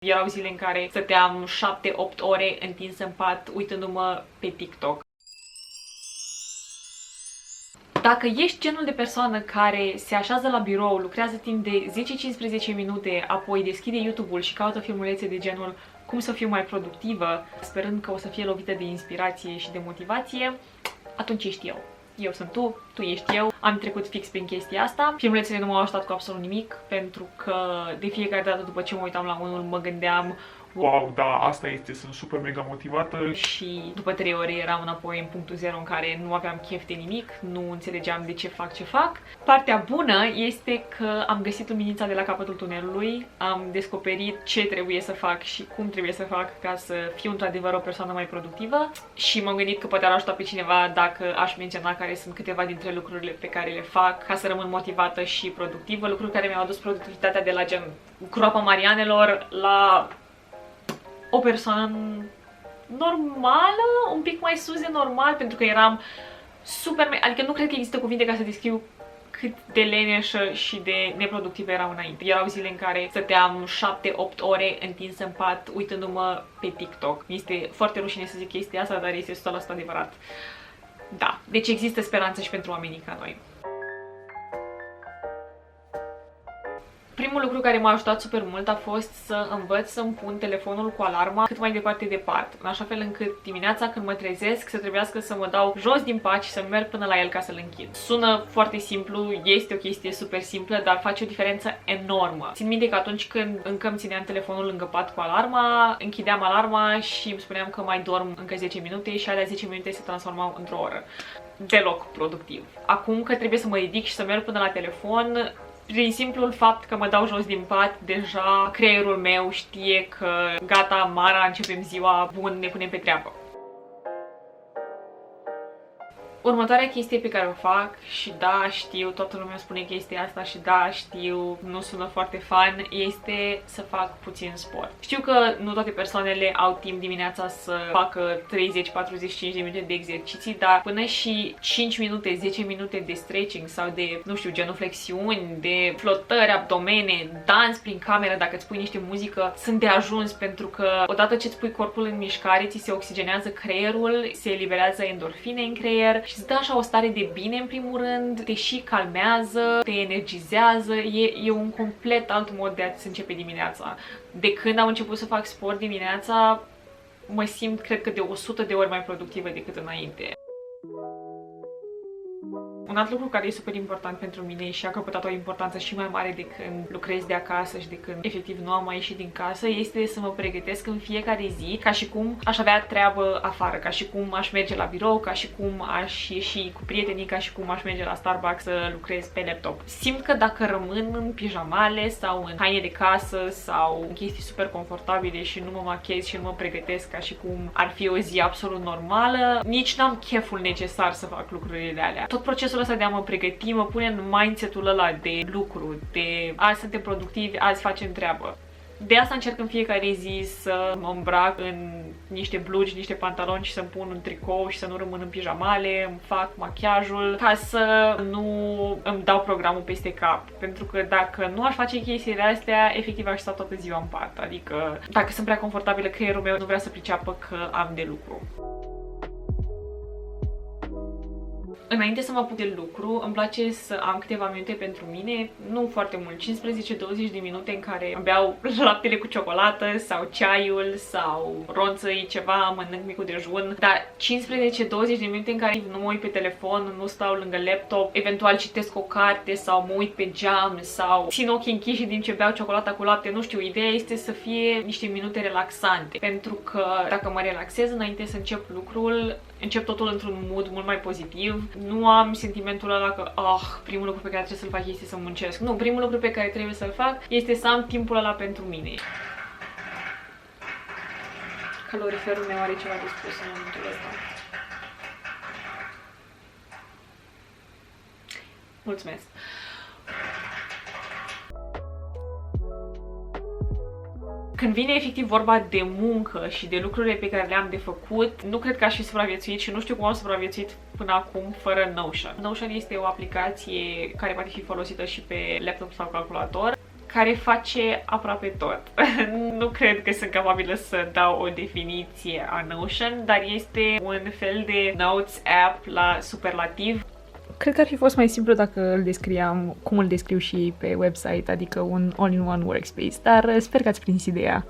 Erau zile în care stăteam 7-8 ore întinsă în pat uitându-mă pe TikTok. Dacă ești genul de persoană care se așează la birou, lucrează timp de 10-15 minute, apoi deschide YouTube-ul și caută filmulețe de genul cum să fiu mai productivă, sperând că o să fie lovită de inspirație și de motivație, atunci ești eu. Eu sunt tu ești eu. Am trecut fix prin chestia asta. Filmulețele nu m-au ajutat cu absolut nimic, pentru că de fiecare dată după ce mă uitam la unul mă gândeam wow, da, asta este, sunt super mega motivată. Și după 3 ore eram înapoi în punctul 0 în care nu aveam chef de nimic, nu înțelegeam de ce fac ce fac. Partea bună este că am găsit luminița de la capătul tunelului, am descoperit ce trebuie să fac și cum trebuie să fac ca să fiu într-adevăr o persoană mai productivă și m-am gândit că poate ar ajuta pe cineva dacă aș menționa care sunt câteva dintre lucrurile pe care le fac ca să rămân motivată și productivă, lucruri care mi-au adus productivitatea de la gen groapa Marianelor la o persoană normală, un pic mai sus de normal, pentru că eram super... Adică nu cred că există cuvinte ca să descriu cât de leneșă și de neproductivă erau înainte. Erau zile în care stăteam 7-8 ore întinsă în pat uitându-mă pe TikTok. Este foarte rușine să zic chestia asta, dar este 100% adevărat. Da, deci există speranță și pentru oamenii ca noi. Primul lucru care m-a ajutat super mult a fost să învăț să-mi pun telefonul cu alarma cât mai departe de pat, în așa fel încât dimineața când mă trezesc să trebuiască să mă dau jos din pat și să merg până la el ca să-l închid. Sună foarte simplu, este o chestie super simplă, dar face o diferență enormă. Țin minte că atunci când încă îmi țineam telefonul lângă pat cu alarma, închideam alarma și îmi spuneam că mai dorm încă 10 minute și alea 10 minute se transformau într-o oră. Deloc productiv. Acum că trebuie să mă ridic și să merg până la telefon, prin simplul fapt că mă dau jos din pat, deja creierul meu știe că gata, Mara, începem ziua, bun, ne punem pe treabă. Următoarea chestie pe care o fac, și da, știu, toată lumea spune chestia asta și da, știu, nu sună foarte fun, este să fac puțin sport. Știu că nu toate persoanele au timp dimineața să facă 30-45 de minute de exerciții, dar până și 5 minute, 10 minute de stretching sau de, nu știu, genuflexiuni, de flotări, abdomene, dans prin cameră, dacă îți pui niște muzică, sunt de ajuns, pentru că odată ce îți pui corpul în mișcare, ți se oxigenează creierul, se eliberează endorfine în creier și îți dă așa o stare de bine în primul rând, te și calmează, te energizează, e un complet alt mod de a-ți începe dimineața. De când am început să fac sport dimineața, mă simt, cred că de 100 de ori mai productivă decât înainte. Un alt lucru care e super important pentru mine și a căpătat o importanță și mai mare de când lucrez de acasă și de când efectiv nu am mai ieșit din casă este să mă pregătesc în fiecare zi ca și cum aș avea treabă afară, ca și cum aș merge la birou, ca și cum aș ieși cu prietenii, ca și cum aș merge la Starbucks să lucrez pe laptop. Simt că dacă rămân în pijamale sau în haine de casă sau în chestii super confortabile și nu mă machez și nu mă pregătesc ca și cum ar fi o zi absolut normală, nici n-am cheful necesar să fac lucrurile alea. Tot procesul ăsta de a mă pregăti mă pune în mindset-ul ăla de lucru, de azi suntem productivi, azi facem treabă. De asta încerc în fiecare zi să mă îmbrac în niște blugi, niște pantaloni și să-mi pun un tricou și să nu rămân în pijamale, îmi fac machiajul ca să nu îmi dau programul peste cap. Pentru că dacă nu aș face chestiile astea, efectiv aș sta toată ziua în pat. Adică dacă sunt prea confortabilă, creierul meu nu vrea să priceapă că am de lucru. Înainte să mă apuc de lucru, îmi place să am câteva minute pentru mine, nu foarte mult, 15-20 de minute în care îmi beau laptele cu ciocolată sau ceaiul sau ronțăi, ceva, mănânc micul dejun, dar 15-20 de minute în care nu mă uit pe telefon, nu stau lângă laptop, eventual citesc o carte sau mă uit pe geam sau țin ochii închiși din ce beau ciocolata cu lapte, nu știu, ideea este să fie niște minute relaxante, pentru că dacă mă relaxez înainte să încep lucrul, încep totul într-un mood mult mai pozitiv. Nu am sentimentul ăla că primul lucru pe care trebuie să-l fac este să muncesc. Nu, primul lucru pe care trebuie să-l fac este să am timpul ăla pentru mine. Caloriferul meu are ceva de spus în momentul ăsta. Mulțumesc! Când vine efectiv vorba de muncă și de lucrurile pe care le-am de făcut, nu cred că aș fi supraviețuit și nu știu cum am supraviețuit până acum fără Notion. Notion este o aplicație care poate fi folosită și pe laptop sau calculator. care face aproape tot. Nu cred că sunt capabilă să dau o definiție a Notion, dar este un fel de notes app la superlativ. Cred că ar fi fost mai simplu dacă îl descriam cum îl descriu și pe website, adică un all-in-one workspace, dar sper că ați prins ideea.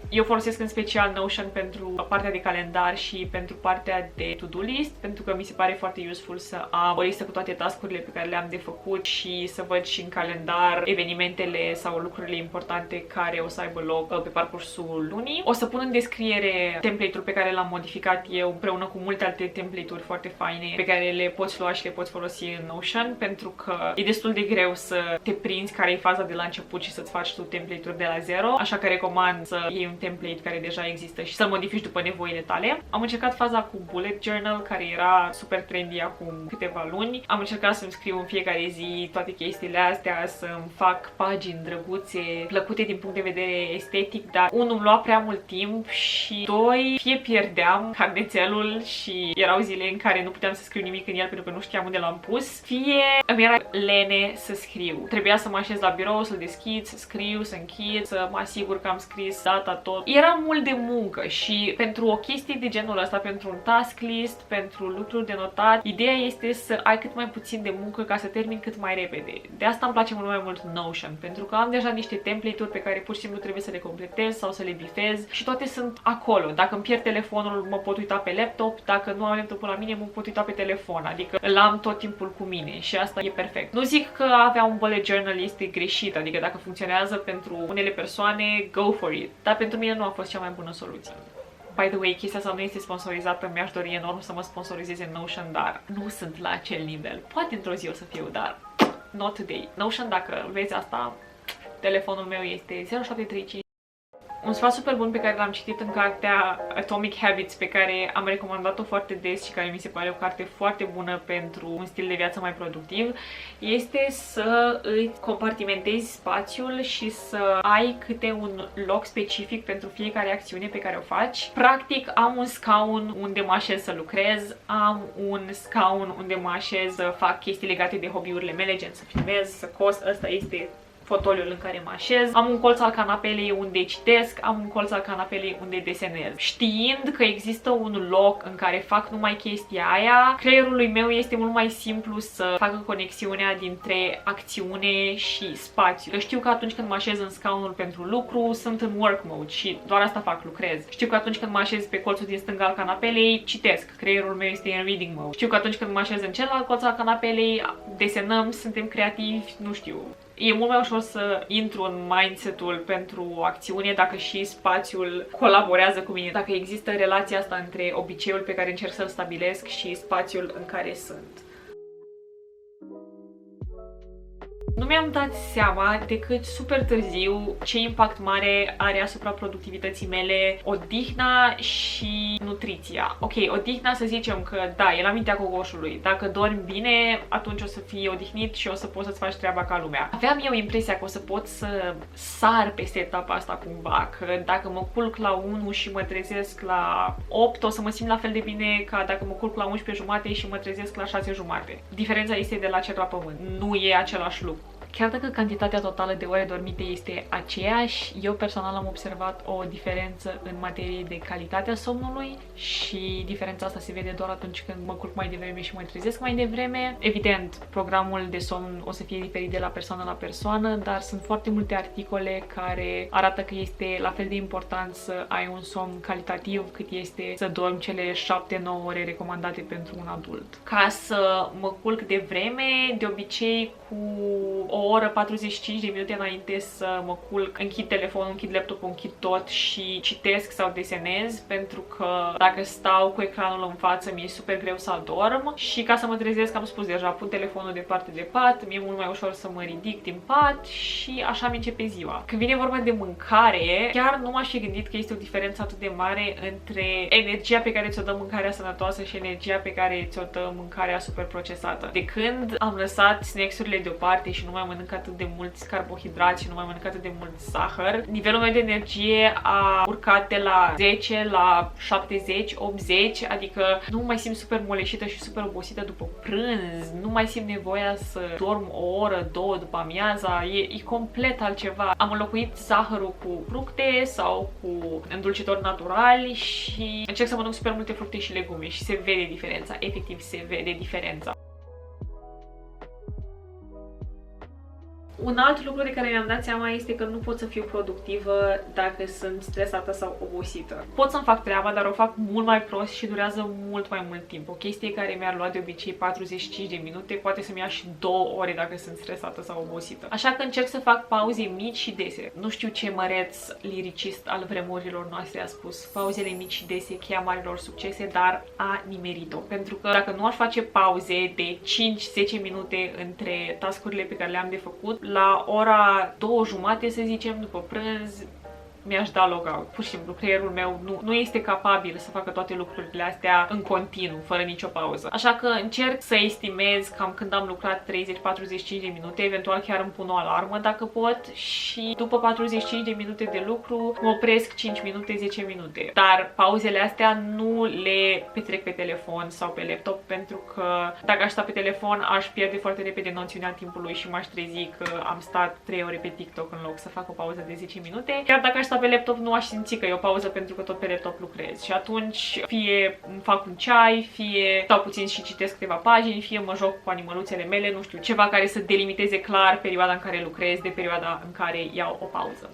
Eu folosesc în special Notion pentru partea de calendar și pentru partea de to-do list, pentru că mi se pare foarte useful să am o listă cu toate task-urile pe care le-am de făcut și să văd și în calendar evenimentele sau lucrurile importante care o să aibă loc pe parcursul lunii. O să pun în descriere template-ul pe care l-am modificat eu împreună cu multe alte template-uri foarte faine pe care le poți lua și le poți folosi în Notion, pentru că e destul de greu să te prinzi care e faza de la început și să-ți faci tu template-uri de la zero, așa că recomand să iei un template care deja există și să-l modifici după nevoile tale. Am încercat faza cu bullet journal, care era super trendy acum câteva luni. Am încercat să-mi scriu în fiecare zi toate chestiile astea, să-mi fac pagini drăguțe, plăcute din punct de vedere estetic, dar unul îmi lua prea mult timp și doi, fie pierdeam carnețelul și erau zile în care nu puteam să scriu nimic în el pentru că nu știam unde l-am pus, fie îmi era lene să scriu. Trebuia să mă așez la birou, să-l deschid, să scriu, să închid, să mă asigur că am scris data tot. Era mult de muncă și pentru o chestie de genul ăsta, pentru un task list, pentru lucruri de notat, ideea este să ai cât mai puțin de muncă ca să termin cât mai repede. De asta îmi place mult mai mult Notion, pentru că am deja niște template-uri pe care pur și simplu trebuie să le completez sau să le bifez și toate sunt acolo. Dacă îmi pierd telefonul, mă pot uita pe laptop, dacă nu am laptopul la mine, mă pot uita pe telefon, adică îl am tot timpul cu mine și asta e perfect. Nu zic că avea un bullet journal este greșit, adică dacă funcționează pentru unele persoane, go for it, dar pentru mine nu a fost cea mai bună soluție. By the way, chestia asta nu este sponsorizată, mi-aș dori enorm să mă sponsorizeze Notion, dar nu sunt la acel nivel. Poate într-o zi o să fiu, dar not today. Notion, dacă vezi asta, telefonul meu este 0735. Un sfat super bun pe care l-am citit în cartea Atomic Habits, pe care am recomandat-o foarte des și care mi se pare o carte foarte bună pentru un stil de viață mai productiv, este să îți compartimentezi spațiul și să ai câte un loc specific pentru fiecare acțiune pe care o faci. Practic, am un scaun unde mă așez să lucrez, am un scaun unde mă așez să fac chestii legate de hobby-urile mele, gen să filmez, să cos, ăsta este fotoliul în care mă așez, am un colț al canapelei unde citesc, am un colț al canapelei unde desenez. Știind că există un loc în care fac numai chestia aia, creierului meu este mult mai simplu să facă conexiunea dintre acțiune și spațiu. Că știu că atunci când mă așez în scaunul pentru lucru, sunt în work mode și doar asta fac, lucrez. Știu că atunci când mă așez pe colțul din stânga al canapelei, citesc, creierul meu este în reading mode. Știu că atunci când mă așez în celălalt colț al canapelei, desenăm, suntem creativi, nu știu. E mult mai ușor să intru în mindset-ul pentru acțiune dacă și spațiul colaborează cu mine, dacă există relația asta între obiceiul pe care încerc să-l stabilesc și spațiul în care sunt. Nu mi-am dat seama decât super târziu ce impact mare are asupra productivității mele odihna și nutriția. Ok, odihna să zicem că da, e la mintea cocoșului. Dacă dormi bine, atunci o să fii odihnit și o să poți să-ți faci treaba ca lumea. Aveam eu impresia că o să pot să sar peste etapa asta cumva, că dacă mă culc la 1 și mă trezesc la 8, o să mă simt la fel de bine ca dacă mă culc la 11 jumate și mă trezesc la 6 jumate. Diferența este de la cer la pământ. Nu e același lucru. Chiar dacă cantitatea totală de ore dormite este aceeași, eu personal am observat o diferență în materie de calitatea somnului și diferența asta se vede doar atunci când mă culc mai devreme și mă trezesc mai devreme. Evident, programul de somn o să fie diferit de la persoană la persoană, dar sunt foarte multe articole care arată că este la fel de important să ai un somn calitativ cât este să dormi cele 7-9 ore recomandate pentru un adult. Ca să mă culc devreme, de obicei cu o oră 45 de minute înainte să mă culc, închid telefonul, închid laptopul, închid tot și citesc sau desenez, pentru că dacă stau cu ecranul în față mi-e super greu să adorm și ca să mă trezesc, am spus deja, pun telefonul departe de pat, mi-e mult mai ușor să mă ridic din pat și așa mi începe ziua. Când vine vorba de mâncare, chiar nu m-aș fi gândit că este o diferență atât de mare între energia pe care ți-o dă mâncarea sănătoasă și energia pe care ți-o dă mâncarea super procesată. De când am lăsat snacks-urile deoparte și nu mai mănânc atât de mulți carbohidrați și nu mai mănânc atât de mult zahăr. Nivelul meu de energie a urcat de la 10 la 70, 80, adică nu mai simt super moleșită și super obosită după prânz, nu mai simt nevoia să dorm o oră, două după amiaza, e complet altceva. Am înlocuit zahărul cu fructe sau cu îndulcitori naturali și încerc să mănânc super multe fructe și legume și se vede diferența, efectiv se vede diferența. Un alt lucru de care mi-am dat seama este că nu pot să fiu productivă dacă sunt stresată sau obosită. Pot să-mi fac treaba, dar o fac mult mai prost și durează mult mai mult timp. O chestie care mi-ar lua de obicei 45 de minute poate să-mi ia și 2 ore dacă sunt stresată sau obosită. Așa că încerc să fac pauze mici și dese. Nu știu ce măreț liricist al vremurilor noastre a spus: pauzele mici și dese, cheia marilor succese, dar a nimerit-o. Pentru că dacă nu aș face pauze de 5-10 minute între tascurile pe care le-am de făcut, la ora 2:30, să zicem, după prânz, mi-aș da logout. Pur și simplu, creierul meu nu este capabil să facă toate lucrurile astea în continuu, fără nicio pauză. Așa că încerc să estimez cam când am lucrat 30-45 de minute, eventual chiar îmi pun o alarmă dacă pot și după 45 de minute de lucru mă opresc 5 minute, 10 minute. Dar pauzele astea nu le petrec pe telefon sau pe laptop, pentru că dacă aș sta pe telefon aș pierde foarte repede noțiunea timpului și m-aș trezi că am stat 3 ore pe TikTok în loc să fac o pauză de 10 minute. Chiar dacă aș sta pe laptop, nu aș simți că e o pauză, pentru că tot pe laptop lucrez. Și atunci fie îmi fac un ceai, fie stau puțin și citesc câteva pagini, fie mă joc cu animăluțele mele, nu știu, ceva care să delimiteze clar perioada în care lucrez de perioada în care iau o pauză.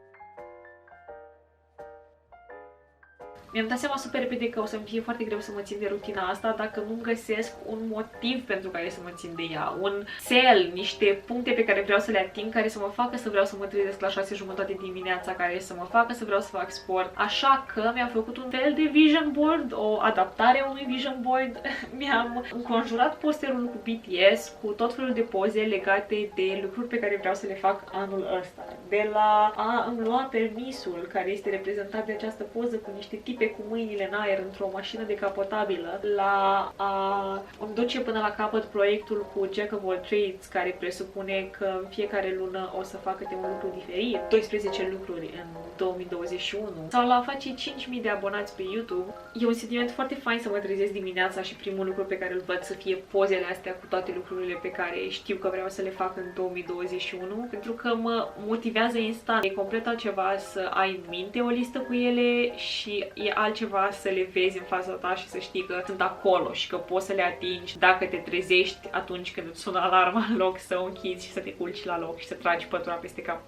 Mi-am dat seama super repede că o să-mi fie foarte greu să mă țin de rutina asta dacă nu găsesc un motiv pentru care să mă țin de ea, un cel, niște puncte pe care vreau să le ating, care să mă facă să vreau să mă trezesc la 6:30 dimineața, care să mă facă să vreau să fac sport. Așa că mi-am făcut un fel de vision board, o adaptare a unui vision board. Mi-am înconjurat posterul cu BTS, cu tot felul de poze legate de lucruri pe care vreau să le fac anul ăsta. De la a îmi lua permisul, care este reprezentat de această poză cu niște tipe cu mâinile în aer într-o mașină decapotabilă, la a îmi duce până la capăt proiectul cu Jack of all Trades, care presupune că în fiecare lună o să fac câte un lucru diferit, 12 lucruri în 2021, sau la a face 5.000 de abonați pe YouTube. E un sentiment foarte fain să mă trezesc dimineața și primul lucru pe care îl văd să fie pozele astea cu toate lucrurile pe care știu că vreau să le fac în 2021, pentru că mă motivează instant. E complet altceva să ai în minte o listă cu ele și e altceva să le vezi în fața ta și să știi că sunt acolo și că poți să le atingi dacă te trezești atunci când îți sună alarma, în loc să o închizi și să te culci la loc și să tragi pătura peste cap.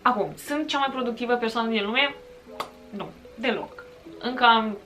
Acum, sunt cea mai productivă persoană din lume? Nu, deloc. Încă am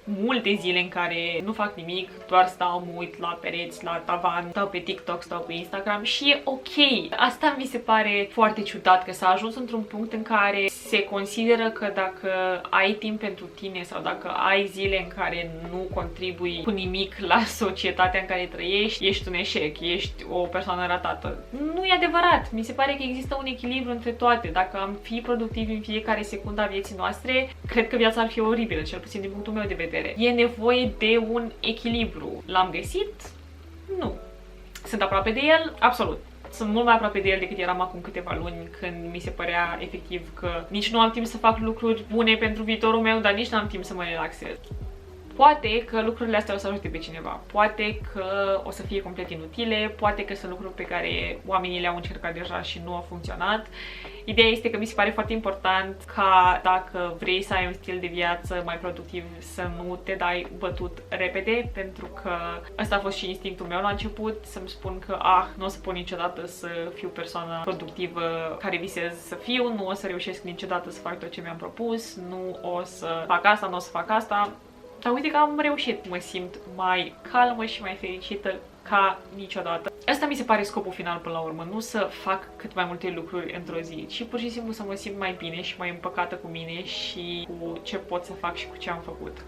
multe zile în care nu fac nimic, doar stau, mă uit la pereți, la tavan, stau pe TikTok, stau pe Instagram și e ok. Asta mi se pare foarte ciudat, că s-a ajuns într-un punct în care se consideră că dacă ai timp pentru tine sau dacă ai zile în care nu contribui cu nimic la societatea în care trăiești, ești un eșec, ești o persoană ratată. Nu e adevărat. Mi se pare că există un echilibru între toate. Dacă am fi productivi în fiecare secundă a vieții noastre, cred că viața ar fi oribilă, cel puțin din punctul meu de vedere. E nevoie de un echilibru. L-am găsit? Nu. Sunt aproape de el? Absolut. Sunt mult mai aproape de el decât eram acum câteva luni, când mi se părea efectiv că nici nu am timp să fac lucruri bune pentru viitorul meu, dar nici nu am timp să mă relaxez. Poate că lucrurile astea o să ajute pe cineva, poate că o să fie complet inutile, poate că sunt lucruri pe care oamenii le-au încercat deja și nu au funcționat. Ideea este că mi se pare foarte important ca, dacă vrei să ai un stil de viață mai productiv, să nu te dai bătut repede, pentru că ăsta a fost și instinctul meu la început, să-mi spun că nu o să pot niciodată să fiu persoana productivă care visez să fiu, nu o să reușesc niciodată să fac tot ce mi-am propus, nu o să fac asta, nu o să fac asta. Dar uite că am reușit, mă simt mai calmă și mai fericită ca niciodată. Asta mi se pare scopul final până la urmă, nu să fac cât mai multe lucruri într-o zi, ci pur și simplu să mă simt mai bine și mai împăcată cu mine și cu ce pot să fac și cu ce am făcut.